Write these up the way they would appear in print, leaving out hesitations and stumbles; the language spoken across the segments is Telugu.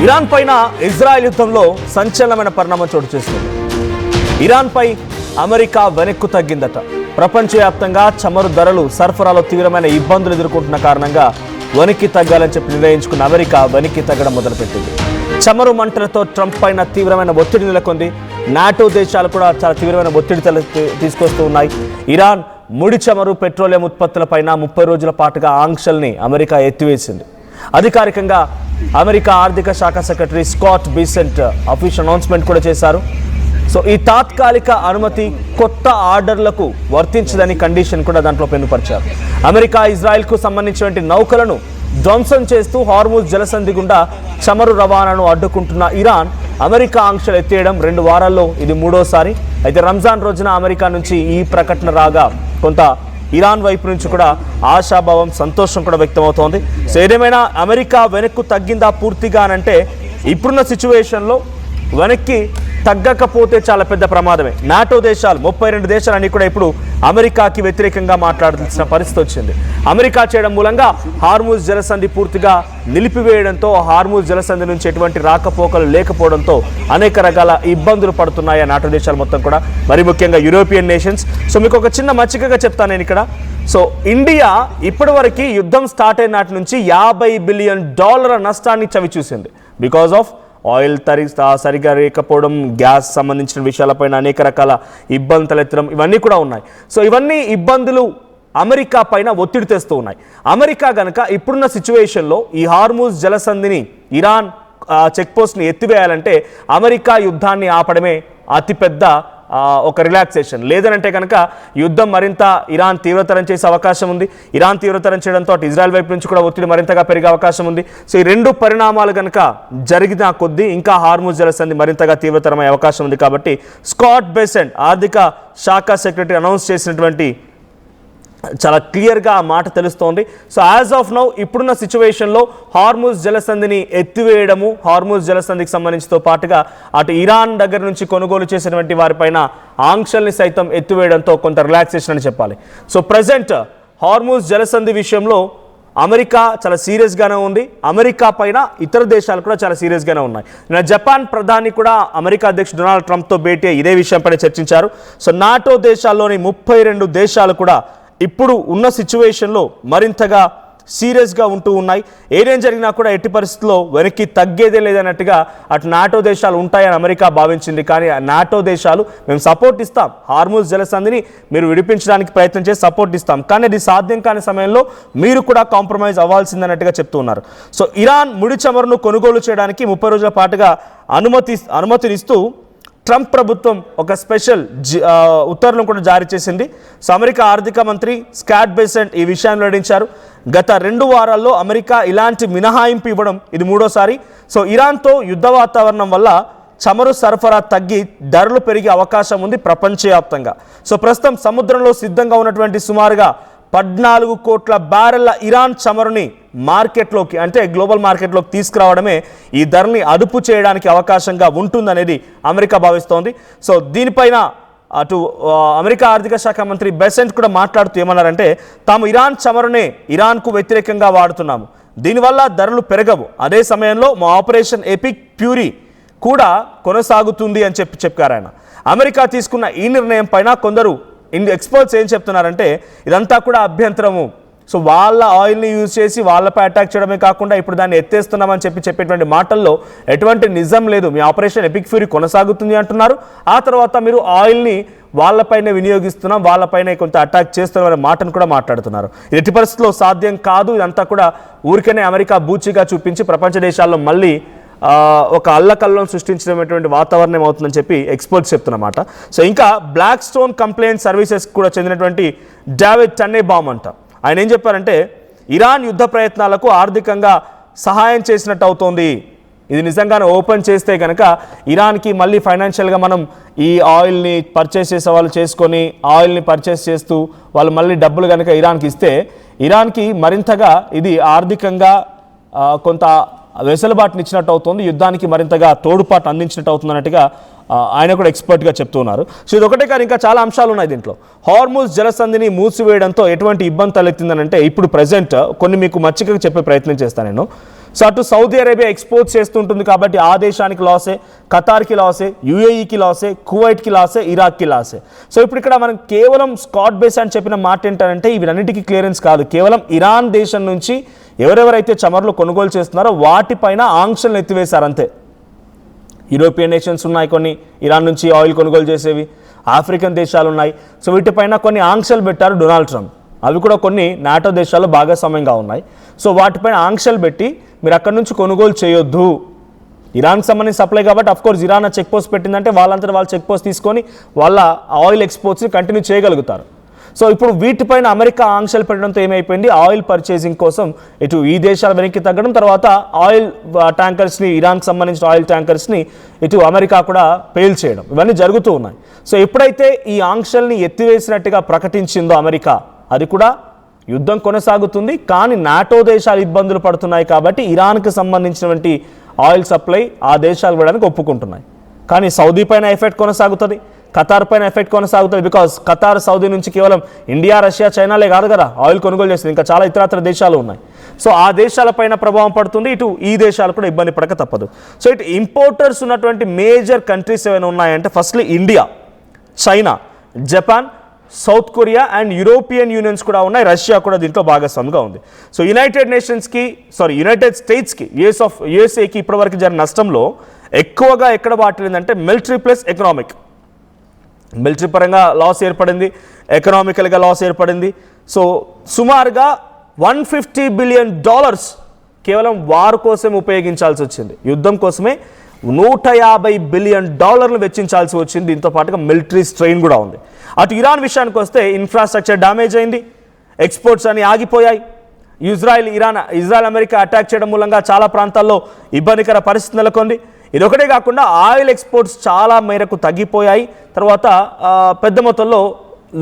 ఇరాన్ పైన ఇజ్రాయెల్ యుద్ధంలో సంచలనమైన పరిణామం చోటు చేసుకుంది. ఇరాన్పై అమెరికా వెనక్కు తగ్గిందట. ప్రపంచవ్యాప్తంగా చమురు ధరలు సరఫరాలో తీవ్రమైన ఇబ్బందులు ఎదుర్కొంటున్న కారణంగా వెనక్కి తగ్గాలని చెప్పి నిర్ణయించుకున్న అమెరికా వెనక్కి తగ్గడం మొదలుపెట్టింది. చమురు మంటలతో ట్రంప్ పైన తీవ్రమైన ఒత్తిడి నెలకొంది. నాటో దేశాలు కూడా చాలా తీవ్రమైన ఒత్తిడి తీసుకొస్తూ ఉన్నాయి. ఇరాన్ ముడి చమురు పెట్రోలియం ఉత్పత్తులపైన 30 రోజుల పాటుగా ఆంక్షల్ని అమెరికా ఎత్తివేసింది. అధికారికంగా అమెరికా ఆర్థిక శాఖ secretary Scott Besant official announcement కూడా చేశారు. సో ఈ తాత్కాలిక అనుమతి కొత్త ఆర్డర్లకు వర్తించదని కండిషన్ కూడా దాంట్లో పొందుపరిచారు. అమెరికా ఇజ్రాయెల్కు సంబంధించినటువంటి నౌకలను ధ్వంసం చేస్తూ హార్ముజ్ జలసంధి గుండా చమురు రవాణాను అడ్డుకుంటున్న ఇరాన్ అమెరికా ఆంక్షలు ఎత్తేయడం 2 వారాల్లో ఇది 3వసారి. అయితే రంజాన్ రోజున అమెరికా నుంచి ఈ ప్రకటన రాగా కొంత ఇరాన్ వైపు నుంచి కూడా ఆశాభావం, సంతోషం కూడా వ్యక్తమవుతోంది. సో ఏదేమైనా అమెరికా వెనక్కు తగ్గిందా పూర్తిగా అనంటే ఇప్పుడున్న సిచ్యువేషన్లో వెనక్కి తగ్గకపోతే చాలా పెద్ద ప్రమాదమే. నాటో దేశాలు 32 దేశాలన్నీ కూడా ఇప్పుడు అమెరికాకి వ్యతిరేకంగా మాట్లాడాల్సిన పరిస్థితి వచ్చింది. అమెరికా చేయడం మూలంగా హార్ముజ్ జలసంధి పూర్తిగా నిలిపివేయడంతో హార్ముజ్ జలసంధి నుంచి ఎటువంటి రాకపోకలు లేకపోవడంతో అనేక రకాల ఇబ్బందులు పడుతున్నాయి నాటో దేశాలు మొత్తం కూడా, మరి ముఖ్యంగా యూరోపియన్ నేషన్స్. సో మీకు ఒక చిన్న మచ్చికగా చెప్తాను నేను ఇక్కడ. సో ఇండియా ఇప్పటివరకు యుద్ధం స్టార్ట్ అయిన నాటి నుంచి $50 బిలియన్ నష్టాన్ని చవిచూసింది. బికాజ్ ఆఫ్ ఆయిల్ సరిగా లేకపోవడం, గ్యాస్ సంబంధించిన విషయాలపైన అనేక రకాల ఇబ్బందులు తలెత్తడం, ఇవన్నీ కూడా ఉన్నాయి. సో ఇవన్నీ ఇబ్బందులు అమెరికా పైన ఒత్తిడి తెస్తూ ఉన్నాయి. అమెరికా గనక ఇప్పుడున్న సిచ్యువేషన్లో ఈ హార్ముజ్ జలసంధిని, ఇరాన్ చెక్ పోస్ట్ని ఎత్తివేయాలంటే అమెరికా యుద్ధాన్ని ఆపడమే అతిపెద్ద ఒక రిలాక్సేషన్. లేదనంటే కనుక యుద్ధం మరింత ఇరాన్ తీవ్రతరం చేసే అవకాశం ఉంది. ఇరాన్ తీవ్రతరం చేయడంతో అటు ఇజ్రాయెల్ వైపు నుంచి కూడా ఒత్తిడి మరింతగా పెరిగే అవకాశం ఉంది. సో ఈ 2 పరిణామాలు కనుక జరిగిన కొద్దీ ఇంకా హార్ముజ్ జలసంధి మరింతగా తీవ్రతరమయ్యే అవకాశం ఉంది. కాబట్టి స్కాట్ బెసెంట్ ఆర్థిక శాఖ సెక్రటరీ అనౌన్స్ చేసినటువంటి చాలా క్లియర్గా ఆ మాట తెలుస్తోంది. సో యాజ్ ఆఫ్ నౌ ఇప్పుడున్న సిచ్యువేషన్లో హార్ముజ్ జలసంధిని ఎత్తివేయడము, హార్ముజ్ జలసంధికి సంబంధించితో పాటుగా అటు ఇరాన్ దగ్గర నుంచి కొనుగోలు చేసినటువంటి వారిపైన ఆంక్షల్ని సైతం ఎత్తివేయడంతో కొంత రిలాక్సేషన్ అని చెప్పాలి. సో ప్రజెంట్ హార్ముజ్ జలసంధి విషయంలో అమెరికా చాలా సీరియస్గానే ఉంది. అమెరికా పైన ఇతర దేశాలు కూడా చాలా సీరియస్గానే ఉన్నాయి. జపాన్ ప్రధాని కూడా అమెరికా అధ్యక్షుడు డొనాల్డ్ ట్రంప్తో భేటీ ఇదే విషయంపైన చర్చించారు. సో నాటో దేశాల్లోని 32 దేశాలు కూడా ఇప్పుడు ఉన్న సిచ్యువేషన్లో మరింతగా సీరియస్గా ఉంటూ ఉన్నాయి. ఏదేం జరిగినా కూడా ఎట్టి పరిస్థితుల్లో వెనక్కి తగ్గేదే లేదన్నట్టుగా అటు నాటో దేశాలు ఉంటాయని అమెరికా భావించింది. కానీ నాటో దేశాలు మేము సపోర్ట్ ఇస్తాం, హార్ముజ్ జలసంధిని మీరు విడిపించడానికి ప్రయత్నం చేసి సపోర్ట్ ఇస్తాం, కానీ అది సాధ్యం కాని సమయంలో మీరు కూడా కాంప్రమైజ్ అవ్వాల్సిందన్నట్టుగా చెప్తూ ఉన్నారు. సో ఇరాన్ ముడి చమురును కొనుగోలు చేయడానికి 30 రోజుల పాటుగా అనుమతినిస్తూ ట్రంప్ ప్రభుత్వం ఒక స్పెషల్ ఉత్తర్వులను కూడా జారీ చేసింది. సో అమెరికా ఆర్థిక మంత్రి స్కాట్ బెసెంట్ ఈ విషయాన్ని వెల్లడించారు. గత 2 వారాల్లో అమెరికా ఇలాంటి మినహాయింపు ఇవ్వడం ఇది 3వసారి. సో ఇరాన్తో యుద్ధ వాతావరణం వల్ల చమురు సరఫరా తగ్గి ధరలు పెరిగే అవకాశం ఉంది ప్రపంచవ్యాప్తంగా. సో ప్రస్తుతం సముద్రంలో సిద్ధంగా ఉన్నటువంటి సుమారుగా 14 కోట్ల బ్యారెళ్ల ఇరాన్ చమురుని మార్కెట్లోకి, అంటే గ్లోబల్ మార్కెట్లోకి తీసుకురావడమే ఈ ధరని అదుపు చేయడానికి అవకాశంగా ఉంటుందనేది అమెరికా భావిస్తోంది. సో దీనిపైన అటు అమెరికా ఆర్థిక శాఖ మంత్రి బెసెంట్ కూడా మాట్లాడుతూ ఏమన్నారంటే, తాము ఇరాన్ చమురునే ఇరాన్కు వ్యతిరేకంగా వాడుతున్నాము, దీనివల్ల ధరలు పెరగవు, అదే సమయంలో మా ఆపరేషన్ ఎపిక్ ఫ్యూరీ కూడా కొనసాగుతుంది అని చెప్పారు ఆయన. అమెరికా తీసుకున్న ఈ నిర్ణయం పైన కొందరు ఎక్స్పర్ట్స్ ఏం చెప్తున్నారంటే ఇదంతా కూడా అభ్యంతరము. సో వాళ్ళ ఆయిల్ని యూజ్ చేసి వాళ్ళపై అటాక్ చేయడమే కాకుండా ఇప్పుడు దాన్ని ఎత్తేస్తున్నామని చెప్పేటువంటి మాటల్లో ఎటువంటి నిజం లేదు. మీ ఆపరేషన్ ఎపిక్ ఫ్యూరీ కొనసాగుతుంది అంటున్నారు, ఆ తర్వాత మీరు ఆయిల్ని వాళ్ళపైనే వినియోగిస్తున్నాం, వాళ్ళపైనే కొంత అటాక్ చేస్తున్నామనే మాటను కూడా మాట్లాడుతున్నారు. ఎట్టి పరిస్థితుల్లో సాధ్యం కాదు. ఇదంతా కూడా ఊరికనే అమెరికా బూచిగా చూపించి ప్రపంచ దేశాల్లో మళ్ళీ ఒక అల్లకల్లం సృష్టించినటువంటి వాతావరణం అవుతుందని చెప్పి ఎక్స్పర్ట్స్ చెప్తున్నమాట. సో ఇంకా బ్లాక్ స్టోన్ కంప్లైంట్ సర్వీసెస్ కూడా చెందినటువంటి డేవిడ్ టన్నెబామ్ అంట, ఆయన ఏం చెప్పారంటే ఇరాన్ యుద్ధ ప్రయత్నాలకు ఆర్థికంగా సహాయం చేసినట్టు అవుతోంది. ఇది నిజంగానే ఓపెన్ చేస్తే కనుక ఇరాన్కి మళ్ళీ ఫైనాన్షియల్గా మనం ఈ ఆయిల్ని పర్చేస్ చేసే వాళ్ళు చేసుకొని ఆయిల్ని పర్చేస్ చేస్తూ వాళ్ళు మళ్ళీ డబ్బులు కనుక ఇరాన్కి ఇస్తే ఇరాన్కి మరింతగా ఇది ఆర్థికంగా కొంత వెసులుబాటుని ఇచ్చినట్టు అవుతుంది, యుద్ధానికి మరింతగా తోడుపాటు అందించినట్టు అవుతుంది అన్నట్టుగా ఆయన కూడా ఎక్స్పర్ట్గా చెప్తున్నారు. సో ఇది ఒకటే కానీ ఇంకా చాలా అంశాలు ఉన్నాయి దీంట్లో. హార్ముజ్ జలసంధిని మూసివేయడంతో ఎటువంటి ఇబ్బంది తలెత్తిందనంటే ఇప్పుడు ప్రజెంట్ కొన్ని మీకు మచ్చికగా చెప్పే ప్రయత్నం చేస్తాను నేను. సో అటు సౌదీ అరేబియా ఎక్స్పోర్ట్ చేస్తుంటుంది కాబట్టి ఆ దేశానికి లాసే, ఖతార్కి లాసే, యూఏఈకి లాసే, కువైట్కి లాసే, ఇరాక్కి లాసే. సో ఇప్పుడు ఇక్కడ మనం కేవలం స్కాట్ బేస్ అని చెప్పిన మాట ఏంటంటే ఇవన్నిటికీ క్లియరెన్స్ కాదు, కేవలం ఇరాన్ దేశం నుంచి ఎవరెవరైతే చమురులు కొనుగోలు చేస్తున్నారో వాటిపైన ఆంక్షలను ఎత్తివేశారంతే. యూరోపియన్ నేషన్స్ ఉన్నాయి, కొన్ని ఇరాన్ నుంచి ఆయిల్ కొనుగోలు చేసేవి, ఆఫ్రికన్ దేశాలు ఉన్నాయి. సో వీటిపైన కొన్ని ఆంక్షలు పెట్టారు డొనాల్డ్ ట్రంప్. అవి కూడా కొన్ని నాటో దేశాల్లో భాగస్వామ్యంగా ఉన్నాయి. సో వాటిపైన ఆంక్షలు పెట్టి మీరు అక్కడి నుంచి కొనుగోలు చేయొద్దు. ఇరాన్కి సంబంధించి సప్లై కాబట్టి అఫ్కోర్స్ ఇరాన్ చెక్ పోస్ట్ పెట్టిందంటే వాళ్ళంతా వాళ్ళు చెక్ పోస్ట్ తీసుకొని వాళ్ళ ఆయిల్ ఎక్స్పోర్ట్స్ని కంటిన్యూ చేయగలుగుతారు. సో ఇప్పుడు వీటిపైన అమెరికా ఆంక్షలు పెట్టడంతో ఏమైపోయింది, ఆయిల్ పర్చేసింగ్ కోసం ఇటు ఈ దేశాలు వెనక్కి తగ్గడం, తర్వాత ఆయిల్ ట్యాంకర్స్ని, ఇరాన్కి సంబంధించిన ఆయిల్ ట్యాంకర్స్ని ఇటు అమెరికా కూడా పేల్ చేయడం, ఇవన్నీ జరుగుతూ ఉన్నాయి. సో ఎప్పుడైతే ఈ ఆంక్షల్ని ఎత్తివేసినట్టుగా ప్రకటించిందో అమెరికా, అది కూడా యుద్ధం కొనసాగుతుంది. కానీ నాటో దేశాలు ఇబ్బందులు పడుతున్నాయి కాబట్టి ఇరాన్కి సంబంధించినటువంటి ఆయిల్ సప్లై ఆ దేశాలు ఇవ్వడానికి ఒప్పుకుంటున్నాయి. కానీ సౌదీ పైన ఎఫెక్ట్ కొనసాగుతుంది, ఖతార్ పైన ఎఫెక్ట్ కొనసాగుతుంది. బికాస్ ఖతార్, సౌదీ నుంచి కేవలం ఇండియా, రష్యా, చైనాలే కాదు కదా ఆయిల్ కొనుగోలు చేస్తుంది, ఇంకా చాలా ఇతరత్ర దేశాలు ఉన్నాయి. సో ఆ దేశాలపైన ప్రభావం పడుతుంది, ఇటు ఈ దేశాలు కూడా ఇబ్బంది పడక తప్పదు. సో ఇటు ఇంపోర్టర్స్ ఉన్నటువంటి మేజర్ కంట్రీస్ ఏమైనా ఉన్నాయంటే firstly India, China, Japan, south Korea and European unions కూడా ఉన్నాయి. రష్యా కూడా దీంట్లో భాగస్వామిగా ఉంది. సో యునైటెడ్ స్టేట్స్కి యుఎస్ఏకి ఇప్పటివరకు జరిగిన నష్టంలో ఎక్కువగా ఎక్కడ వాటిల్లిందంటే మిలిటరీ ప్లస్ ఎకనామిక్. మిలిటరీ పరంగా లాస్ ఏర్పడింది, ఎకనామికల్గా లాస్ ఏర్పడింది. సో సుమారుగా $150 బిలియన్ కేవలం వార్ కోసం ఉపయోగించాల్సి వచ్చింది. యుద్ధం కోసమే $150 బిలియన్ వెచ్చించాల్సి వచ్చింది. దీంతో పాటుగా మిలిటరీ స్ట్రెయిన్ కూడా ఉంది. అటు ఇరాన్ విషయానికి వస్తే ఇన్ఫ్రాస్ట్రక్చర్ డ్యామేజ్ అయింది, ఎక్స్పోర్ట్స్ అన్ని ఆగిపోయాయి. ఇజ్రాయెల్ అమెరికా అటాక్ చేయడం మూలంగా చాలా ప్రాంతాల్లో ఇబ్బందికర పరిస్థితి నెలకొంది. ఇదొకటే కాకుండా ఆయిల్ ఎక్స్పోర్ట్స్ చాలా మేరకు తగ్గిపోయాయి. తర్వాత పెద్ద మొత్తంలో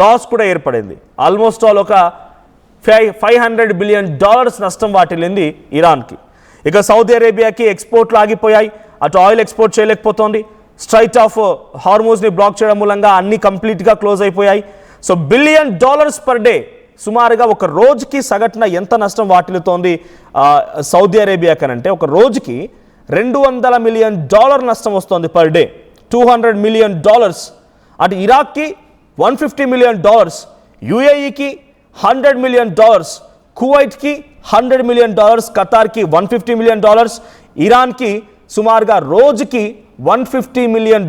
లాస్ కూడా ఏర్పడింది. ఆల్మోస్ట్ ఆల్ ఒక $500 బిలియన్ నష్టం వాటిల్లింది ఇరాన్కి. ఇక సౌదీ అరేబియాకి ఎక్స్పోర్ట్లు ఆగిపోయాయి, అటు ఆయిల్ ఎక్స్పోర్ట్ చేయలేకపోతుంది. స్ట్రైట్ ఆఫ్ హార్మోజ్ని బ్లాక్ చేయడం మూలంగా అన్ని కంప్లీట్గా క్లోజ్ అయిపోయాయి. సో $1 బిలియన్ పర్ డే, సుమారుగా ఒక రోజుకి సగటున ఎంత నష్టం వాటిల్లుతోంది సౌదీ అరేబియా కనంటే ఒక రోజుకి $200 మిలియన్ నష్టం వస్తుంది పర్ డే, $200 మిలియన్. అటు ఇరాక్కి $150 మిలియన్, యూఏఈకి $100 మిలియన్, కువైట్కి $100 మిలియన్, ఖతార్కి $150 మిలియన్, ఇరాన్కి సుమారుగా రోజుకి $150 మిలియన్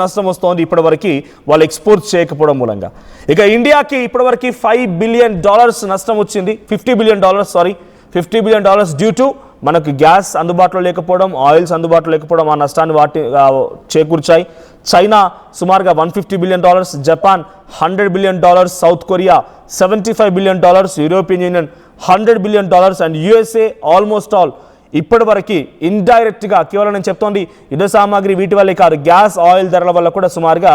నష్టం వస్తోంది ఇప్పటివరకు వాళ్ళు ఎక్స్పోర్ట్ చేయకపోవడం మూలంగా. ఇక ఇండియాకి ఇప్పటివరకు $5 బిలియన్ నష్టం వచ్చింది, $50 బిలియన్ డ్యూ టు మనకు గ్యాస్ అందుబాటులో లేకపోవడం, ఆయిల్స్ అందుబాటులో లేకపోవడం ఆ నష్టాన్ని చేకూర్చాయి. చైనా సుమారుగా $150 billion, Japan $100 billion, south Korea $75 billion, European union $100 billion and USA almost all ఇప్పటివరకు ఇండైరెక్ట్గా కేవలం నేను చెప్తోంది యుద్ధ సామాగ్రి వీటి వల్లే కాదు, గ్యాస్ ఆయిల్ ధరల వల్ల కూడా సుమారుగా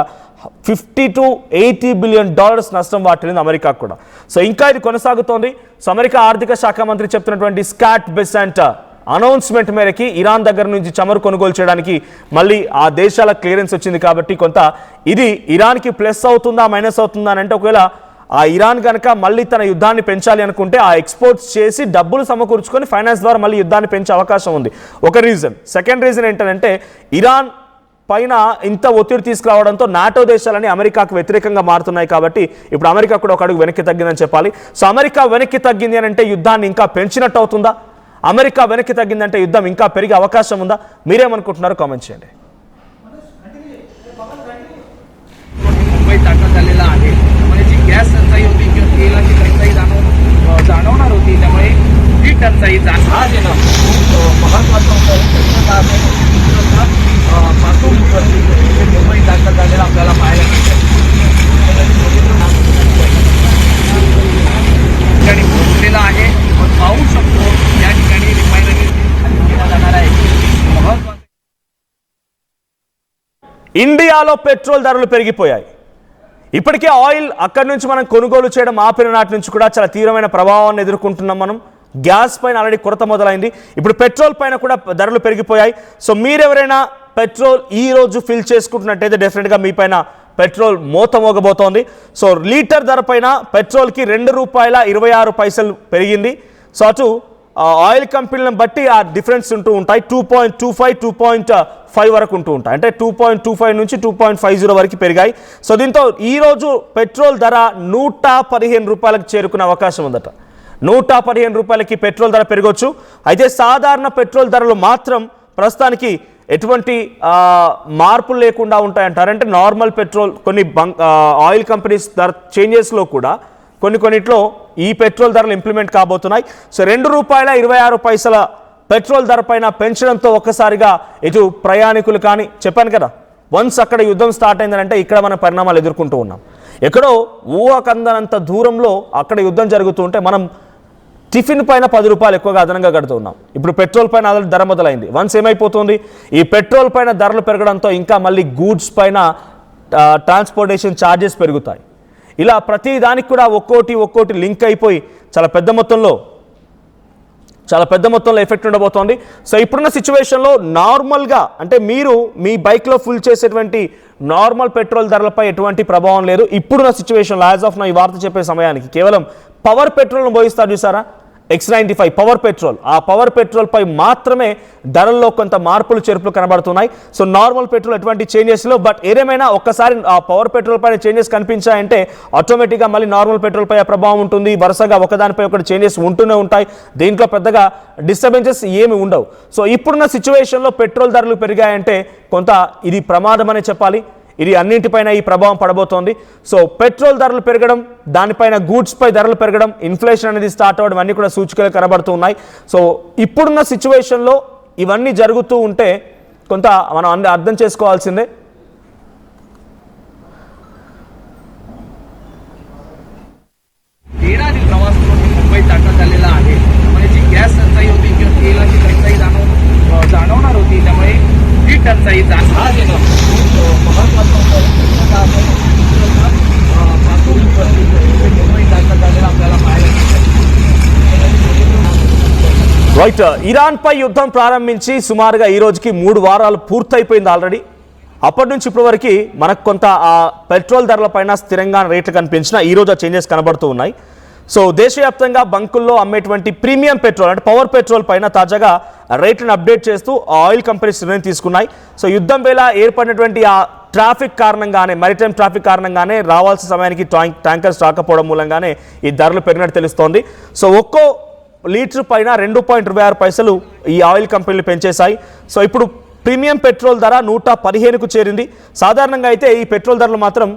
$50 to $80 బిలియన్ నష్టం వాటిల్లింది అమెరికా కూడా. సో ఇంకా ఇది కొనసాగుతోంది. సో అమెరికా ఆర్థిక శాఖ మంత్రి చెప్తున్నటువంటి స్కాట్ బెసెంట్ అనౌన్స్మెంట్ మేరకి ఇరాన్ దగ్గర నుంచి చమురు కొనుగోలు చేయడానికి మళ్ళీ ఆ దేశాల క్లియరెన్స్ వచ్చింది. కాబట్టి కొంత ఇది ఇరాన్కి ప్లస్ అవుతుందా మైనస్ అవుతుందా అని అంటే, ఒకవేళ ఆ ఇరాన్ కనుక మళ్ళీ తన యుద్ధాన్ని పెంచాలి అనుకుంటే ఆ ఎక్స్పోర్ట్స్ చేసి డబ్బులు సమకూర్చుకొని ఫైనాన్స్ ద్వారా మళ్ళీ యుద్ధాన్ని పెంచే అవకాశం ఉంది, ఒక రీజన్. సెకండ్ రీజన్ ఏంటంటే ఇరాన్ పైన ఇంత ఒత్తిడి తీసుకురావడంతో నాటో దేశాలని అమెరికాకు వ్యతిరేకంగా మారుతున్నాయి. కాబట్టి ఇప్పుడు అమెరికా కూడా ఒక అడుగు వెనక్కి తగ్గిందని చెప్పాలి. సో అమెరికా వెనక్కి తగ్గింది అని అంటే యుద్ధాన్ని ఇంకా పెంచినట్టు అవుతుందా, అమెరికా వెనక్కి తగ్గిందంటే యుద్ధం ఇంకా పెరిగే అవకాశం ఉందా? మీరేమనుకుంటున్నారో కామెంట్ చేయండి. मुंबई ताकद झालेला आहे, त्यामुळे जी गॅस टंचाई होती किंवा तेलाची टंचाई जाणवणार होती, त्यामुळे ही टंचाई आज येणं खूप महत्त्वाचं होतं. पासून मुंबई ताकद झालेला आपल्याला पाहायला मिळतं. ठिकाणी पोहोचलेला आहे, पाहू शकतो या ठिकाणी रिफायनरी केला जाणार आहे. ఇండియాలో పెట్రోల్ ధరలు పెరిగిపోయాయి. ఇప్పటికే ఆయిల్ అక్కడి నుంచి మనం కొనుగోలు చేయడం ఆపిన నాటి నుంచి కూడా చాలా తీవ్రమైన ప్రభావాన్ని ఎదుర్కొంటున్నాం మనం. గ్యాస్ పైన ఆల్రెడీ కొరత మొదలైంది, ఇప్పుడు పెట్రోల్ పైన కూడా ధరలు పెరిగిపోయాయి. సో మీరెవరైనా పెట్రోల్ ఈ రోజు ఫిల్ చేసుకుంటున్నట్టయితే డెఫినెట్గా మీ పైన పెట్రోల్ మోత మోగబోతోంది. సో లీటర్ ధర పైన పెట్రోల్కి $2.26 పెరిగింది. సో అటు ఆయిల్ కంపెనీలను బట్టి ఆ డిఫరెన్స్ ఉంటూ ఉంటాయి. 2.25 2.5 వరకు ఉంటూ ఉంటాయి. అంటే 2.25 నుంచి 2.50 వరకు పెరిగాయి. సో దీంతో ఈరోజు పెట్రోల్ ధర 115 రూపాయలకు చేరుకునే అవకాశం ఉందట. 115 రూపాయలకి పెట్రోల్ ధర పెరగవచ్చు. అయితే సాధారణ పెట్రోల్ ధరలు మాత్రం ప్రస్తుతానికి ఎటువంటి మార్పులు లేకుండా ఉంటాయంటారు. అంటే నార్మల్ పెట్రోల్ కొన్ని ఆయిల్ కంపెనీస్ ధర చేంజెస్లో కూడా కొన్నిట్లో ఈ పెట్రోల్ ధరలు ఇంప్లిమెంట్ కాబోతున్నాయి. సో ₹2.26 పెట్రోల్ ధర పైన పెంచడంతో ఒక్కసారిగా ఇటు ప్రయాణికులు కానీ చెప్పాను కదా, వన్స్ అక్కడ యుద్ధం స్టార్ట్ అయిందంటే ఇక్కడ మన పరిణామాలు ఎదుర్కొంటూ ఉన్నాం. ఎక్కడో ఊహకందనంత దూరంలో అక్కడ యుద్ధం జరుగుతూ ఉంటే మనం టిఫిన్ పైన ₹10 ఎక్కువగా అదనంగా కడుతూ ఉన్నాం. ఇప్పుడు పెట్రోల్ పైన ధర మొదలైంది. వన్స్ ఏమైపోతుంది, ఈ పెట్రోల్ పైన ధరలు పెరగడంతో ఇంకా మళ్ళీ గూడ్స్ పైన ట్రాన్స్పోర్టేషన్ ఛార్జెస్ పెరుగుతాయి. ఇలా ప్రతి దానికి కూడా ఒక్కోటి లింక్ అయిపోయి చాలా పెద్ద మొత్తంలో ఎఫెక్ట్ ఉండబోతోంది. సో ఇప్పుడున్న సిచ్యువేషన్లో నార్మల్గా అంటే మీరు మీ బైక్లో ఫుల్ చేసేటువంటి నార్మల్ పెట్రోల్ ధరలపై ఎటువంటి ప్రభావం లేదు. ఇప్పుడున్న సిచ్యువేషన్లో యాజ్ ఆఫ్ నా ఈ వార్త చెప్పే సమయానికి కేవలం పవర్ పెట్రోల్ను పోయిస్తారు చూసారా, X95 పవర్ పెట్రోల్, ఆ పవర్ పెట్రోల్ పై మాత్రమే ధరల్లో కొంత మార్పులు చేర్పులు కనబడుతున్నాయి. సో నార్మల్ పెట్రోల్ ఎటువంటి చేంజెస్ లో, బట్ ఏదేమైనా ఒక్కసారి ఆ పవర్ పెట్రోల్ పైన చేంజెస్ కనిపించాయంటే ఆటోమేటిక్గా మళ్ళీ నార్మల్ పెట్రోల్ పై ప్రభావం ఉంటుంది. వరుసగా ఒకదానిపై ఒకటి చేంజెస్ ఉంటూనే ఉంటాయి. దీంట్లో పెద్దగా డిస్టర్బెన్సెస్ ఏమి ఉండవు. సో ఇప్పుడున్న సిచ్యువేషన్లో పెట్రోల్ ధరలు పెరిగాయంటే కొంత ఇది ప్రమాదం అనే చెప్పాలి. ఇది అన్నింటిపైన ఈ ప్రభావం పడబోతోంది. సో పెట్రోల్ ధరలు పెరగడం, దానిపైన గూడ్స్ పై ధరలు పెరగడం, ఇన్ఫ్లేషన్ అనేది స్టార్ట్ అవ్వడం అన్నీ కూడా సూచికలు కనబడుతూ ఉన్నాయి. సో ఇప్పుడున్న సిచ్యువేషన్లో ఇవన్నీ జరుగుతూ ఉంటే కొంత మనం అర్థం చేసుకోవాల్సిందే. मुंबई ताटा झालेला आहे. त्यामुळे जी गॅस टंचाई होती किंवा तेलाची टंचाई जाणवणार होती, त्यामुळे ही टंचाई आज येणं महत्वाचं होतं. मुंबई ताटा झालेला आपल्याला पाहायला రైట్, ఇరాన్పై యుద్ధం ప్రారంభించి సుమారుగా ఈ రోజుకి 3 వారాలు పూర్తయిపోయింది ఆల్రెడీ. అప్పటి నుంచి ఇప్పటి వరకు మనకు కొంత ఆ పెట్రోల్ ధరల పైన స్థిరంగా రేట్లు కనిపించిన ఈరోజు ఆ చేంజెస్ కనబడుతూ ఉన్నాయి. సో దేశవ్యాప్తంగా బంకుల్లో అమ్మేటువంటి ప్రీమియం పెట్రోల్ అంటే పవర్ పెట్రోల్ పైన తాజాగా రేట్లను అప్డేట్ చేస్తూ ఆయిల్ కంపెనీస్ నిర్ణయం తీసుకున్నాయి. సో యుద్ధం వేళ ఏర్పడినటువంటి ఆ ట్రాఫిక్ కారణంగానే, మారిటైమ్ ట్రాఫిక్ కారణంగానే రావాల్సిన సమయానికి ట్యాంకర్స్ రాకపోవడం మూలంగానే ఈ ధరలు పెరిగినట్టు తెలుస్తోంది. సో ఒక్కో లీటర్ పైన ₹2.26 ఈ ఆయిల్ కంపెనీలు పెంచేశాయి. సో ఇప్పుడు ప్రీమియం పెట్రోల్ ధర 115కు చేరింది. సాధారణంగా అయితే ఈ పెట్రోల్ ధరలు మాత్రం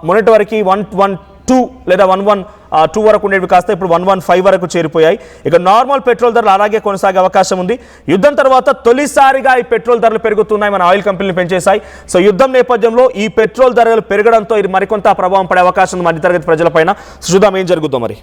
మొన్నటి వరకు 112 లేదా 112 వరకు ఉండేవి కాస్త ఇప్పుడు 115 వరకు చేరిపోయాయి. ఇక నార్మల్ పెట్రోల్ ధరలు అలాగే కొనసాగే అవకాశం ఉంది. యుద్ధం తర్వాత తొలిసారిగా ఈ పెట్రోల్ ధరలు పెరుగుతున్నాయి, మన ఆయిల్ కంపెనీలు పెంచేశాయి. సో యుద్ధం నేపథ్యంలో ఈ పెట్రోల్ ధరలు పెరగడంతో ఇది మరికొంత ప్రభావం పడే అవకాశం ఉంది మధ్యతరగతి ప్రజలపైన. చూద్దాం ఏం జరుగుతుందో మరి.